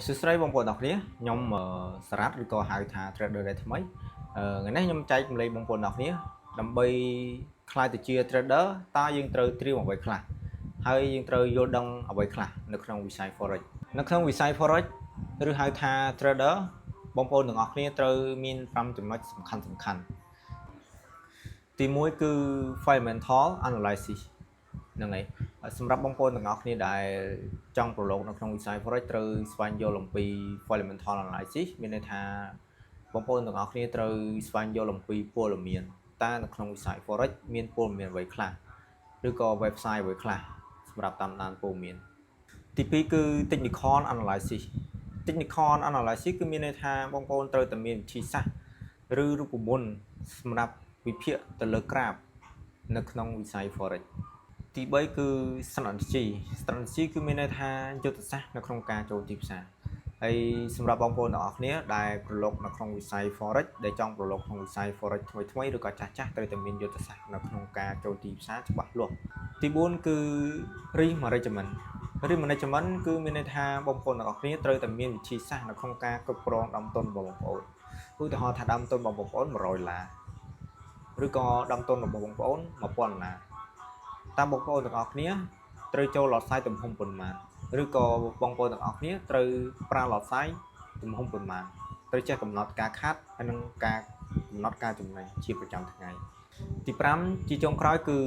សួស្តីបងប្អូនទាំងអស់គ្នាខ្ញុំសារ៉ាត់ឬក៏ហៅថា trader ដែលថ្មីថ្ងៃនេះខ្ញុំចែកម្លែកបងប្អូនទាំងអស់គ្នាដើម្បីខ្លាយទៅជា trader តើយើងត្រូវត្រៀមអ្វីខ្លះហើយយើងត្រូវយល់ដឹងអ្វីខ្លះនៅក្នុងវិស័យ forex នៅក្នុងវិស័យ forex ឬហៅថា trader បងប្អូនទាំងអស់គ្នាត្រូវមាន5ចំណុចសំខាន់ទី1គឺ fundamental analysis ហ្នឹងហើយសម្រាប់បងប្អូនទាំងអស់គ្នាដែលចង់ប្រឡូកនៅក្នុងវិស័យ forex ត្រូវស្វែងយល់អំពី fundamental analysis មានន័យថាបងប្អូនទាំងអស់គ្នាត្រូវស្វែងយល់អំពីព័ត៌មានតើនៅក្នុងវិស័យ forex មានព័ត៌មានអ្វីខ្លះឬក៏ website អ្វីខ្លះសម្រាប់តាមដានព័ត៌មានទី2គឺ technical analysis technical analysis គឺមានន័យថាបងប្អូនត្រូវតែមានវិធីសាស្ត្រឬរូបមន្តសម្រាប់វិភាគទៅលើ graph នៅក្នុងវិស័យ forexទី3គឺ strategy គឺមានន័យថាយុទ្ធសាស្ត្រនៅក្នុងការចូលទីផ្សារហើយសម្រាប់បងប្អូនទាំងអស់គ្នាដែលប្រឡូកនៅក្នុងវិស័យ forex ដែលចង់ប្រឡូកក្នុងវិស័យ forex ថ្មីឬក៏ចាស់ត្រូវតែមានយុទ្ធសាស្ត្រនៅក្នុងការចូលទីផ្សារច្បាស់លាស់ទី4គឺ risk management គឺមានន័យថាបងប្អូនទាំងអស់គ្នាត្រូវតែមានវិធីសាស្ត្រនៅក្នុងការគ្រប់គ្រងដើមទុនរបស់បងប្អូនឧទាហរណ៍ថាដើមទុនរបស់បងប្អូន$100ឬក៏ដើមទុនរបស់បងប្អូន$1000តាមបងប្អូនទាំងអស់គ្នាត្រូវចូលឡតសាយទំហំប៉ុន្មានឬក៏បងប្អូនទាំងអស់គ្នាត្រូវប្រើឡតសាយទំហំប៉ុន្មានត្រូវចេះកំណត់ការខាត់ហើយនិងការកំណត់ការចំណេញជាប្រចាំថ្ងៃទី5ជាចុងក្រោយគឺ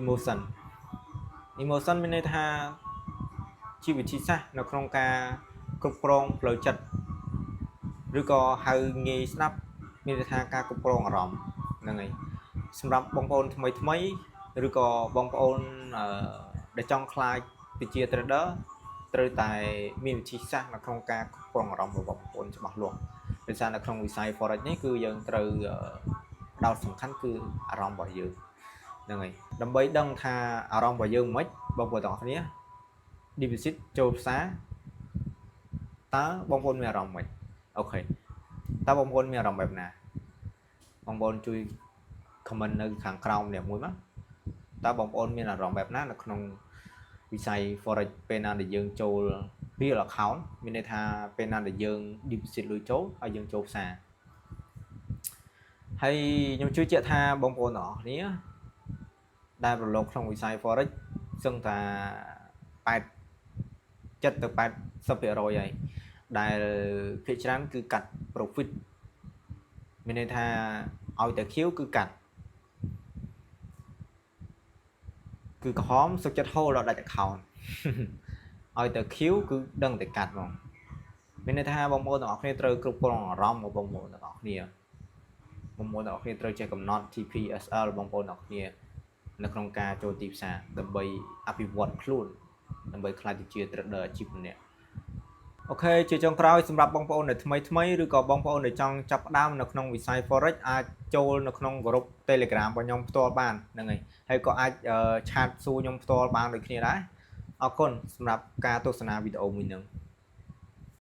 emotion មានន័យថាជាវិធីសាស្ត្រនៅក្នុងការគ្រប់គ្រងផ្លូវចិត្តឬក៏ហៅងាយស្ដាប់មានន័យថាការគ្រប់គ្រងអារម្មណ៍ហ្នឹងហើយសម្រាប់បងប្អូនថ្មីឬក៏បងប្អូនដែលចង់ខ្លាចទៅជា trader ត្រូវតែមានវិធីសាស្ត្រនៅក្នុងការគ្រប់គ្រងអារម្មណ៍របស់បងប្អូនច្បាស់លាស់ដោយសារនៅក្នុងវិស័យ forex នេះគឺយើងត្រូវដោតសំខាន់គឺអារម្មណ៍របស់យើងហ្នឹងហើយដើម្បីដឹងថាអារម្មណ៍របស់យើងមិនបងប្អូនទាំងអស់គ្នា deposit ចូលផ្សារតើបងប្អូនមានអារម្មណ៍មិនអូខេតើបងប្អូនមានអារម្មណ៍បែបណាបងប្អូនជួយ comment នៅខាងក្រោមនេះមួយមកតើបងប្អូនមានអារម្មណ៍បែបណានៅក្នុងវិស័យ forex ពេលណាដែលយើងចូល real account មានន័យថាពេលណាដែលយើង deposit លុយចូលហើយយើងចូលផ្សារហើយខ្ញុំជឿជាក់ថាបងប្អូនទាំងអស់គ្នាដែលប្រឡូកក្នុងវិស័យ forex សឹងថា7ទៅ80% ហើយដែលភាគច្រើនគឺកាត់ profit មានន័យថាឲ្យតែ Q គឺកាត់គឺក្រហមសុខចិត្ត hold ដល់ដាច់ account ឲ្យតែ Q គឺដឹងតែកាត់ហ្មងមានន័យថាបងប្អូនទាំងអស់គ្នាត្រូវគ្រប់គ្រងអារម្មណ៍របស់បងប្អូនទាំងអស់គ្នាត្រូវចេះកំណត់ TPSL បងប្អូនទាំងអស់គ្នានៅក្នុងការចូលទីផ្សារដើម្បីអភិវឌ្ឍខ្លួនដើម្បីក្លាយទៅជា trader អាជីពម្នាក់អូខេជាចុងក្រោយសម្រាប់បងប្អូនដែលថ្មីឬក៏បងប្អូនដែលចង់ចាប់ផ្ដើមនៅក្នុងវិស័យ forex អាចចូលនៅក្នុងក្រុម Telegram របស់ខ្ញុំផ្ទាល់បានហ្នឹងហើយក៏អាចឆាតសួរខ្ញុំផ្ទាល់បានដូចគ្នាដែរអរគុណសម្រាប់ការទស្សនាវីដេអូមួយនេះ